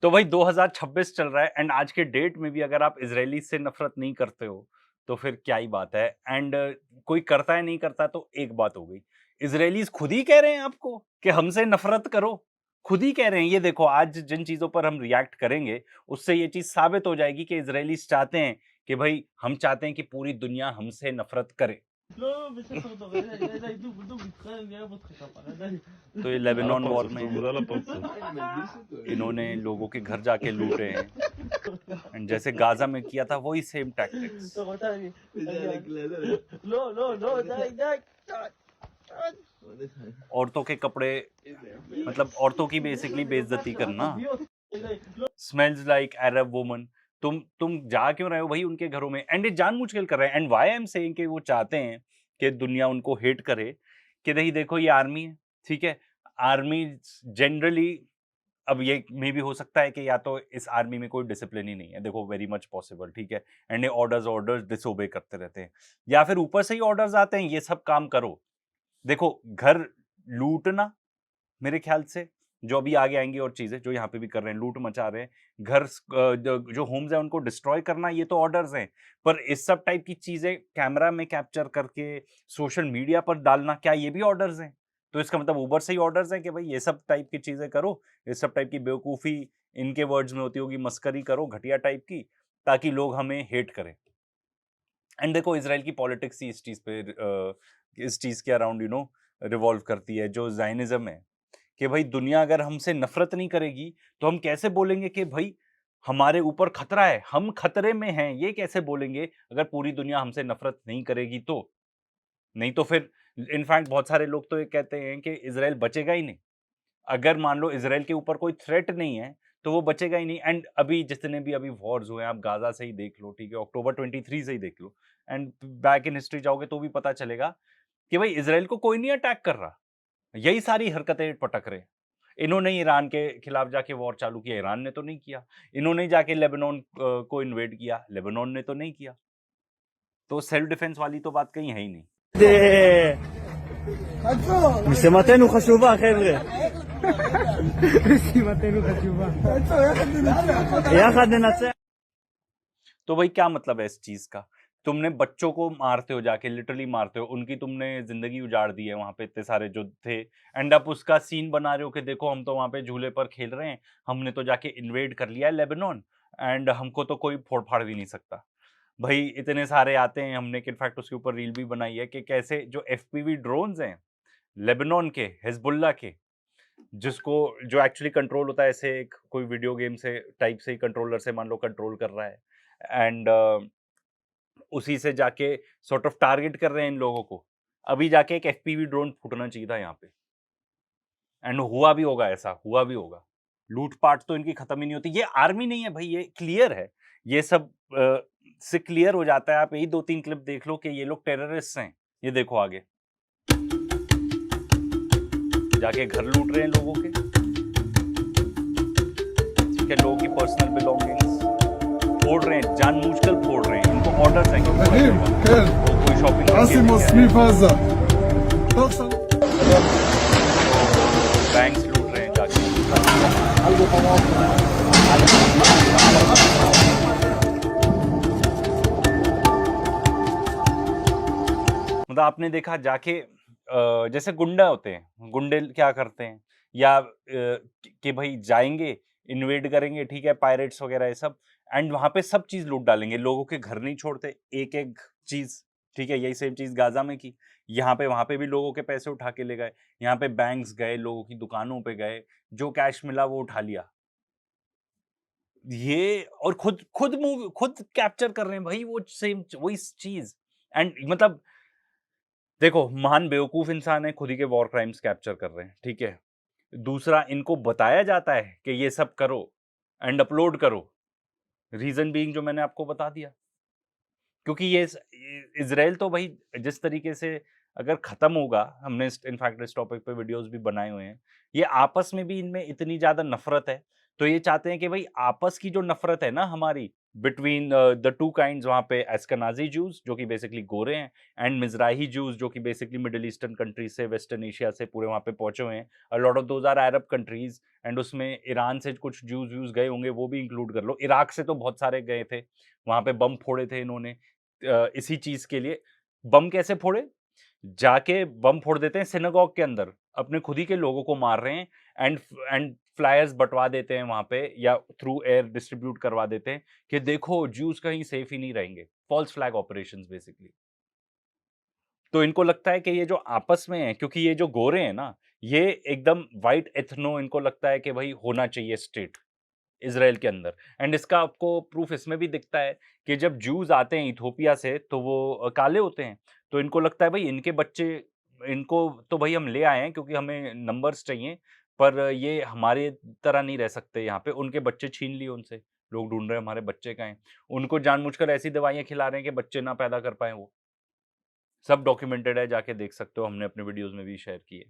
तो भाई 2026 चल रहा है एंड आज के डेट में भी अगर आप इजरायली से नफरत नहीं करते हो तो फिर क्या ही बात है। एंड कोई करता है नहीं करता तो एक बात हो गई। इजरायलीज खुद ही कह रहे हैं आपको कि हमसे नफरत करो। खुद ही कह रहे हैं। ये देखो आज जिन चीजों पर हम रिएक्ट करेंगे उससे ये चीज साबित हो जाएगी कि इजरायलीज चाहते हैं कि भाई हम चाहते हैं कि पूरी दुनिया हमसे नफरत करे। לא, בסדר, טוב, די, דוב, מתחרן, אני אוהב אותך כפרה, די. तो ये על लेबनान वॉर הפרצוף, में תעמוד על הפרצוף. इन्होंने लोगों के घर जाके लूटे हैं एंड जैसे गाजा में किया था वही सेम टैक्टिक्स। טוב, אתה, לא, די. औरतों के कपड़े मतलब औरतों की बेसिकली बेइज्जती करना। स्मेल्स लाइक अरब वुमन। तुम जा क्यों रहे हो भाई उनके घरों में। एंड ये जानबूझ के कर रहे हैं। And why I am saying कि वो चाहते हैं कि दुनिया उनको हेट करे कि नहीं देखो ये आर्मी है, ठीक है। आर्मी जनरली अब ये मे भी हो सकता है कि या तो इस आर्मी में कोई डिसिप्लिन ही नहीं है, देखो वेरी मच पॉसिबल, ठीक है। एंड ये ऑर्डर्स डिसोबे करते रहते हैं या फिर ऊपर से ही ऑर्डर्स आते हैं ये सब काम करो। देखो घर लूटना मेरे ख्याल से जो अभी आगे आएंगी और चीजें जो यहाँ पे भी कर रहे हैं लूट मचा रहे हैं, घर जो होम्स है उनको डिस्ट्रॉय करना ये तो ऑर्डर्स हैं। पर इस सब टाइप की चीजें कैमरा में कैप्चर करके सोशल मीडिया पर डालना क्या ये भी ऑर्डर्स हैं। तो इसका मतलब ऊबर से ही ऑर्डर्स हैं कि भाई ये सब टाइप की चीजें करो, ये सब टाइप की बेवकूफी इनके वर्ड्स में होती होगी मस्करी करो घटिया टाइप की ताकि लोग हमें हेट करें। एंड देखो इसराइल की पॉलिटिक्स ही इस चीज पे इस चीज के अराउंड रिवॉल्व करती है जो जायनिज्म है कि भाई दुनिया अगर हमसे नफरत नहीं करेगी तो हम कैसे बोलेंगे कि भाई हमारे ऊपर खतरा है, हम खतरे में हैं। ये कैसे बोलेंगे अगर पूरी दुनिया हमसे नफरत नहीं करेगी तो। नहीं तो फिर इनफैक्ट बहुत सारे लोग तो ये कहते हैं कि इजराइल बचेगा ही नहीं। अगर मान लो इजराइल के ऊपर कोई थ्रेट नहीं है तो वो बचेगा ही नहीं। एंड अभी जितने भी अभी वॉर्स हुए हैं आप गाजा से ही देख लो, ठीक है, अक्टूबर 23 से ही देख लो एंड बैक इन हिस्ट्री जाओगे तो भी पता चलेगा कि भाई इजराइल को कोई नहीं अटैक कर रहा। यही सारी हरकतें पटक रहे। इन्होंने ईरान के खिलाफ जाके वॉर चालू किया, ईरान ने तो नहीं किया। इन्होंने जाके लेबनान को इन्वेड किया, लेबनान ने तो नहीं किया। तो सेल्फ डिफेंस वाली तो बात कहीं है ही नहीं। משימתנו חשובה, חבר'ה. משימתנו חשובה. יחד ננצח. तो भाई क्या मतलब है इस चीज का। तुमने बच्चों को मारते हो जाके, लिटरली मारते हो, उनकी तुमने जिंदगी उजाड़ दी है वहां पे इतने सारे जो थे। एंड आप उसका सीन बना रहे हो कि देखो हम तो वहां पे झूले पर खेल रहे हैं, हमने तो जाके इन्वेड कर लिया है लेबनान एंड हमको तो कोई फोड़ फाड़ भी नहीं सकता। भाई इतने सारे आते हैं, हमने इनफैक्ट उसके ऊपर रील भी बनाई है कि कैसे जो एफपीवी ड्रोन्स हैं लेबनान के, हिजबुल्ला के, जिसको जो एक्चुअली कंट्रोल होता है ऐसे एक कोई वीडियो गेम से टाइप से ही कंट्रोलर से मान लो कंट्रोल कर रहा है एंड उसी से जाके सॉर्ट ऑफ टारगेट कर रहे हैं इन लोगों को। अभी जाके एक एफपीवी ड्रोन फूटना चाहिए था यहाँ पे एंड हुआ भी होगा, ऐसा हुआ भी होगा। लूटपाट तो इनकी खत्म ही नहीं होती। ये आर्मी नहीं है भाई, ये क्लियर है। ये सब से क्लियर हो जाता है। आप यही 2-3 क्लिप देख लो कि ये लोग टेररिस्ट हैं। ये देखो आगे जाके घर लूट रहे हैं लोगों के, ठीक है, लोगों की पर्सनल बिलोंगिंग्स फोड़ रहे हैं, जानबूझकर फोड़ रहे हैं। इनको ऑर्डर्स हैं कि वो कोई शॉपिंग बैंक्स लूट रहे हैं जाके। मतलब आपने देखा जाके जैसे गुंडा होते हैं, गुंडे क्या करते हैं या कि भाई जाएंगे इन्वेड करेंगे, ठीक है, पायरेट्स वगैरह ये सब, एंड वहां पे सब चीज लूट डालेंगे, लोगों के घर नहीं छोड़ते एक एक चीज, ठीक है। यही सेम चीज गाजा में की, यहाँ पे वहां पे भी लोगों के पैसे उठा के ले गए। यहाँ पे बैंक्स गए, लोगों की दुकानों पे गए, जो कैश मिला वो उठा लिया। ये और खुद कैप्चर कर रहे हैं भाई वो सेम वही चीज। एंड मतलब देखो महान बेवकूफ इंसान है, खुद ही के वॉर क्राइम्स कैप्चर कर रहे हैं, ठीक है। दूसरा इनको बताया जाता है कि ये सब करो एंड अपलोड करो, रीजन बीइंग जो मैंने आपको बता दिया। क्योंकि ये इजराइल तो भाई जिस तरीके से अगर खत्म होगा, हमने इनफैक्ट इस टॉपिक पे वीडियोस भी बनाए हुए हैं, ये आपस में भी इनमें इतनी ज्यादा नफरत है तो ये चाहते हैं कि भाई आपस की जो नफरत है ना हमारी बिटवीन द टू काइंड्स, वहाँ पे एस्कनाजी जूस जो कि बेसिकली गोरे हैं, एंड मिजराही जूस जो कि बेसिकली मिडिल ईस्टर्न कंट्रीज से, वेस्टर्न एशिया से पूरे वहाँ पे पहुंचे हुए हैं। A lot of those are Arab countries, and उसमें ईरान से कुछ जूस व्यूज गए होंगे, वो भी इंक्लूड कर लो। इराक से तो बहुत सारे गए थे, वहाँ पे बम फोड़े थे इन्होंने इसी चीज के लिए। बम कैसे फोड़े? जाके बम फोड़ देते हैं सिनेगॉग के अंदर, अपने खुद ही के लोगों को मार रहे हैं, एंड फ्लायर्स बंटवा देते हैं वहां पे, या थ्रू एयर डिस्ट्रीब्यूट करवा देते हैं कि देखो ज्यूज कहीं सेफ ही नहीं रहेंगे। False flag operations basically. तो इनको लगता है कि ये जो आपस में है, क्योंकि ये जो गोरे हैं ना, ये एकदम वाइट एथनो, इनको लगता है कि भाई होना चाहिए स्टेट इसराइल के अंदर। एंड इसका आपको प्रूफ इसमें भी दिखता है कि जब ज्यूज आते हैं इथोपिया से तो वो काले होते हैं, तो इनको लगता है भाई इनके बच्चे, इनको तो भाई हम ले आए हैं क्योंकि हमें नंबर्स चाहिए, पर ये हमारे तरह नहीं रह सकते यहाँ पे। उनके बच्चे छीन लिए उनसे, लोग ढूंढ रहे हैं हमारे बच्चे कहाँ हैं। उनको जानबूझकर ऐसी दवाइयाँ खिला रहे हैं कि बच्चे ना पैदा कर पाए। वो सब डॉक्यूमेंटेड है, जाके देख सकते हो, हमने अपने वीडियोस में भी शेयर किए।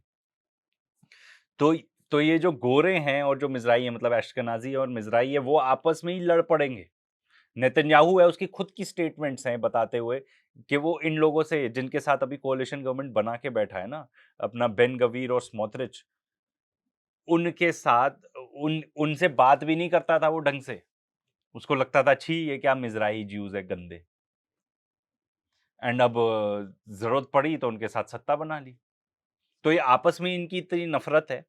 तो तो ये जो गोरे हैं और जो मिज़राई है, मतलब एश्केनाज़ी और मिज़राई है, वो आपस में ही लड़ पड़ेंगे। नेतन्याहू है, उसकी खुद की स्टेटमेंट्स हैं बताते हुए कि वो इन लोगों से, जिनके साथ अभी कोalition गवर्नमेंट बना के बैठा है ना, अपना बेन गवीर और स्मोट्रिच, उनके साथ उनसे बात भी नहीं करता था वो ढंग से। उसको लगता था छी ये क्या मिज़राई ज्यूज है गंदे। एंड अब जरूरत पड़ी तो उनके साथ सत्ता बना ली। तो ये आपस में इनकी इतनी नफरत है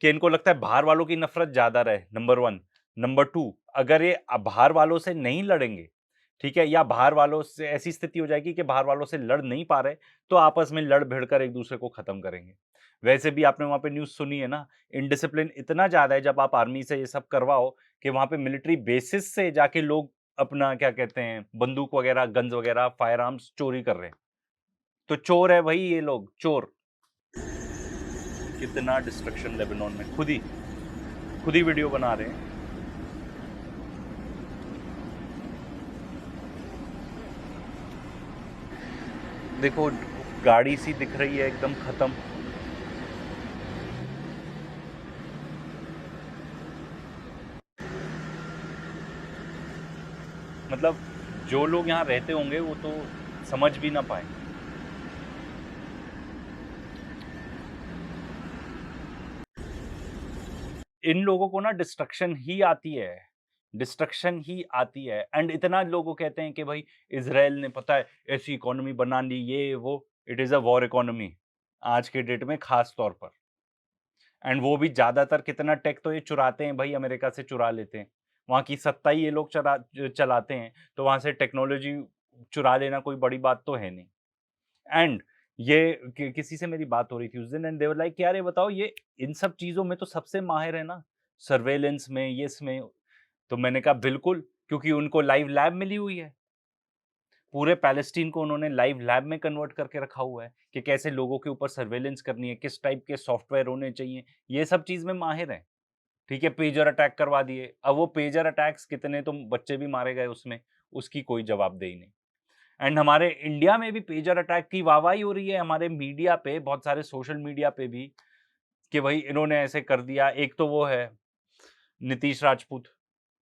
कि इनको लगता है बाहर वालों की नफरत ज्यादा रहे, नंबर 1। नंबर 2, अगर ये बाहर वालों से नहीं लड़ेंगे, ठीक है, या बाहर वालों से ऐसी स्थिति हो जाएगी कि बाहर वालों से लड़ नहीं पा रहे, तो आपस में लड़ भिड़ कर एक दूसरे को खत्म करेंगे। वैसे भी आपने वहां पे न्यूज सुनी है ना, इनडिसिप्लिन इतना ज्यादा है जब आप आर्मी से ये सब करवाओ कि वहां पे मिलिट्री बेसिस से जाके लोग अपना क्या कहते हैं बंदूक वगैरह, गन्स वगैरह, फायर आर्म्स चोरी कर रहे हैं। तो चोर है भाई ये लोग, चोर। कितना डिस्ट्रक्शन लेबनान में, खुद ही वीडियो बना रहे हैं। देखो गाड़ी सी दिख रही है एकदम खत्म। मतलब जो लोग यहाँ रहते होंगे वो तो समझ भी ना पाए। इन लोगों को ना डिस्ट्रक्शन ही आती है, डिस्ट्रक्शन ही आती है। एंड इतना लोगों कहते हैं कि भाई इसराइल ने पता है ऐसी इकोनॉमी बना ली, ये वो। It is a war economy आज के डेट में खास तौर पर। एंड वो भी ज्यादातर कितना टेक तो ये चुराते हैं भाई, अमेरिका से चुरा लेते हैं। वहाँ की सत्ता ही ये लोग चलाते हैं, तो वहां से टेक्नोलॉजी चुरा लेना कोई बड़ी बात तो है नहीं। एंड ये किसी से मेरी बात हो रही थी उस दिन, एंड दे वर लाइक यार ये बताओ, ये इन सब चीजों में तो सबसे माहिर है ना, सर्वेलेंस में, ये इसमें। तो मैंने कहा बिल्कुल, क्योंकि उनको लाइव लैब मिली हुई है। पूरे पैलेस्टीन को उन्होंने लाइव लैब में कन्वर्ट करके रखा हुआ है कि कैसे लोगों के ऊपर सर्वेलेंस करनी है, किस टाइप के सॉफ्टवेयर होने चाहिए, ये सब चीज में माहिर है। ठीक है, पेजर अटैक करवा दिए। अब वो पेजर अटैक्स कितने तो बच्चे भी मारे गए उसमें, उसकी कोई जवाबदेही नहीं। एंड हमारे इंडिया में भी पेजर अटैक की वाहवाही हो रही है, हमारे मीडिया पे, बहुत सारे सोशल मीडिया पे भी, कि भाई इन्होंने ऐसे कर दिया। एक तो वो है नीतीश राजपूत,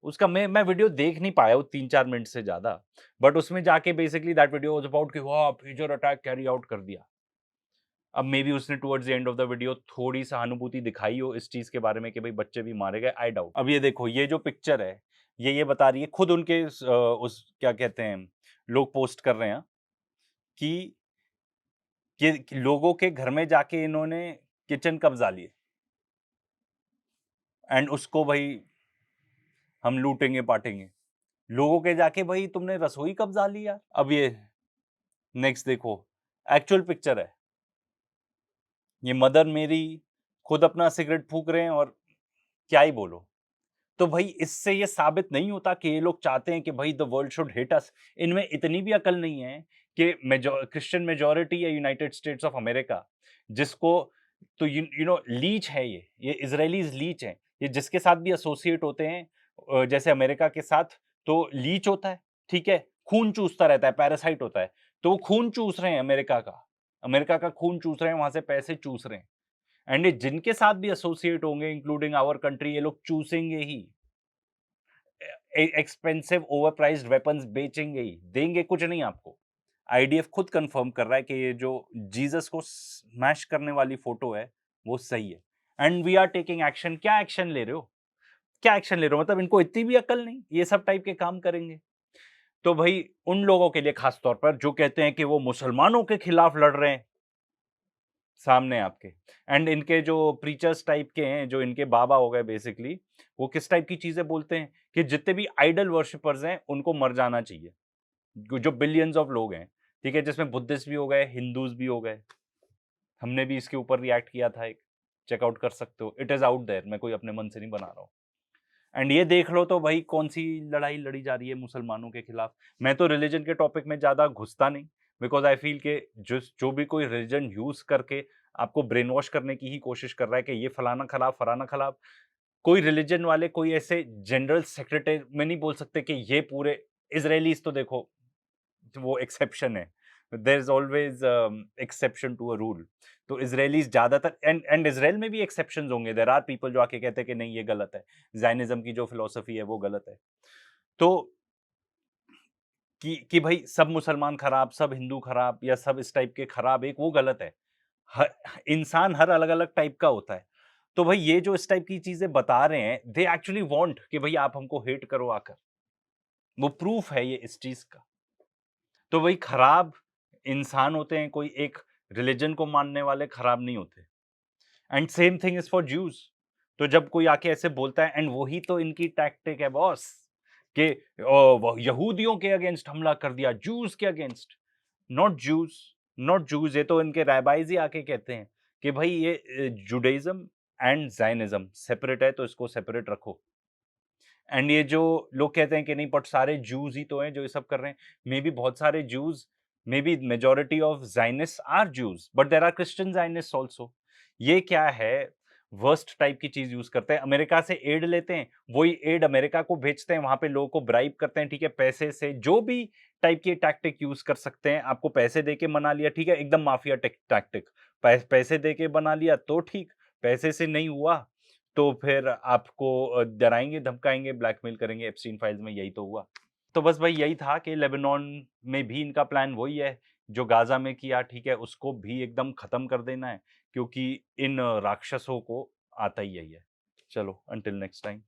उसका मैं वीडियो देख नहीं पाया वो 3-4 मिनट से ज्यादा, बट उसमें जाके basically that video was about कि वाह पेजर अटैक कैरी आउट कर दिया। अब मे बी उसने towards the end of the video थोड़ी सहानुभूति दिखाई हो इस चीज के बारे में कि भाई बच्चे भी मारे गए, आई डाउट। अब ये देखो, ये जो पिक्चर है ये बता रही है, खुद उनके उस क्या कहते हैं लोग पोस्ट कर रहे हैं कि कि लोगों के घर में जाके इन्होंने किचन कब्जा लिए, एंड उसको भाई हम लूटेंगे पाटेंगे। लोगों के जाके भाई तुमने रसोई कब्जा ली यार। अब ये नेक्स्ट देखो, एक्चुअल पिक्चर है, ये मदर मेरी खुद अपना सिगरेट फूक रहे हैं, और क्या ही बोलो। तो भाई इससे ये साबित नहीं होता कि ये लोग चाहते हैं कि भाई द वर्ल्ड शुड हेट अस। इनमें इतनी भी अकल नहीं है कि क्रिश्चियन मेजोरिटी है यूनाइटेड स्टेट्स ऑफ अमेरिका, जिसको तो यू नो लीच है, ये इजरायलीज लीच है। ये जिसके साथ भी एसोसिएट होते हैं जैसे अमेरिका के साथ, तो लीच होता है, ठीक है, खून चूसता रहता है, पैरासाइट होता है। तो वो खून चूस रहे हैं अमेरिका का खून चूस रहे हैं, वहां से पैसे चूस रहे हैं। एंड ये जिनके साथ भी एसोसिएट होंगे इंक्लूडिंग आवर कंट्री, ये लोग चूसेंगे ही, एक्सपेंसिव ओवर प्राइस्ड वेपन्स बेचेंगे ही, देंगे कुछ नहीं आपको। आईडीएफ खुद कंफर्म कर रहा है कि ये जो जीसस को स्मैश करने वाली फोटो है वो सही है, and we are taking action. क्या एक्शन ले रहे हो, क्या एक्शन ले रहे हो? मतलब इनको इतनी भी अकल नहीं, ये सब टाइप के काम करेंगे। तो भाई उन लोगों के लिए खास तौर पर जो कहते हैं कि वो मुसलमानों के खिलाफ लड़ रहे हैं सामने आपके, एंड इनके जो प्रीचर्स टाइप के हैं, जो इनके बाबा हो गए बेसिकली, वो किस टाइप की चीजें बोलते हैं कि जितने भी आइडल वर्शिपर्स हैं उनको मर जाना चाहिए, जो बिलियंस ऑफ लोग हैं, ठीक है, जिसमें बुद्धिस्ट भी हो गए, हिंदूज भी हो गए। हमने भी इसके ऊपर रिएक्ट किया था, एक चेकआउट कर सकते हो, इट इज आउट देयर, मैं कोई अपने मन से नहीं बना रहा हूँ। एंड ये देख लो तो भाई कौन सी लड़ाई लड़ी जा रही है मुसलमानों के खिलाफ। मैं तो रिलीजन के टॉपिक में ज्यादा घुसता नहीं, बिकॉज आई फील के जो भी कोई रिलीजन यूज करके आपको ब्रेन वॉश करने की ही कोशिश कर रहा है कि ये फलाना खिलाफ फलाना खिलाफ, कोई रिलीजन वाले कोई ऐसे जनरल सेक्रेटरी में नहीं बोल सकते कि ये पूरे इजरायलीज, तो देखो वो एक्सेप्शन है, there is always exception to a rule. तो इजरायलीज ज्यादातर, एंड इजराइल में भी एक्सेप्शंस होंगे, देयर आर पीपल जो आके कहते हैं कि नहीं ये गलत है, जाइनिज्म की जो फिलोसफी है वो गलत है। तो कि भाई सब मुसलमान खराब, सब हिंदू खराब, या सब इस टाइप के खराब, एक वो गलत है। हर इंसान हर अलग अलग टाइप का होता है। तो भाई ये जो इस टाइप की चीजें बता रहे हैं, दे एक्चुअली वांट कि भाई आप हमको हेट करो आकर, वो प्रूफ है ये इस चीज का। तो वही खराब इंसान होते हैं, कोई एक रिलीजन को मानने वाले खराब नहीं होते। And same thing is for Jews. तो जब कोई आके ऐसे बोलता है, एंड वही तो इनकी टैक्टिक है बॉस, कि यहूदियों के अगेंस्ट हमला कर दिया, जूस के against. Not juice, not juice, ये तो इनके रैबाइज ही आके कहते हैं कि भाई ये जुडाइज्म एंड जाइनिज्म सेपरेट है, तो इसको सेपरेट रखो। एंड ये जो लोग कहते हैं कि नहीं बट सारे जूज ही तो हैं जो ये सब कर रहे हैं, मे बी बहुत सारे Jews, maybe majority of Zionist are Jews, but there are Christian Zionist also. ये क्या है, वर्स्ट टाइप की चीज यूज करते हैं, अमेरिका से एड लेते हैं, वही एड अमेरिका को भेजते हैं, वहां पे लोगों को ब्राइब करते हैं, ठीक है, पैसे से, जो भी टाइप की टैक्टिक यूज कर सकते हैं। आपको पैसे देके मना लिया, ठीक है, एकदम माफिया टैक्टिक, पैसे देके बना लिया तो ठीक, पैसे से नहीं हुआ तो फिर आपको डराएंगे, धमकाएंगे, ब्लैकमेल करेंगे। एप्स्टीन फाइल्स में यही तो हुआ। तो बस भाई यही था कि लेबनान में भी इनका प्लान वही है जो गाजा में किया, ठीक है, उसको भी एकदम खत्म कर देना है, क्योंकि इन राक्षसों को आता ही यही है। चलो, अंटिल नेक्स्ट टाइम।